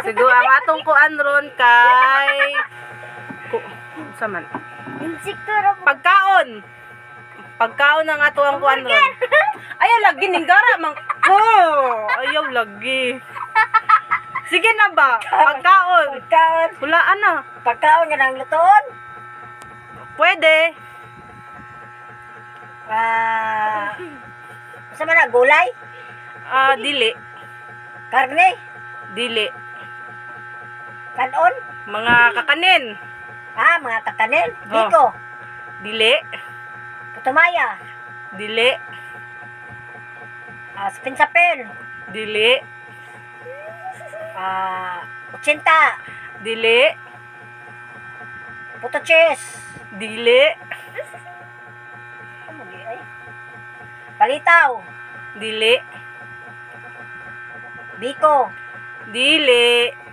Siguro ang atong kuan ron kay sa man. Insekto ra po. Pagkaon. Pagkaon ang ato ang kuan ron. Ayaw lagi ning gara mang. Oh, ayaw lagi. Sige na ba? Pagkaon. Pagkaon. Hulaan na. Pagkaon nga nang lutoon. Pwede. Sa man gulay? Dili. Karne? Dili. Kanon? Mga kakanin. Mga kakanin? Biko? Dili. Putumaya? Dili. Sapin-sapin? Dili. 80? Dili. Puto cheese? Dili. Palitaw? Dili. Biko? Dili.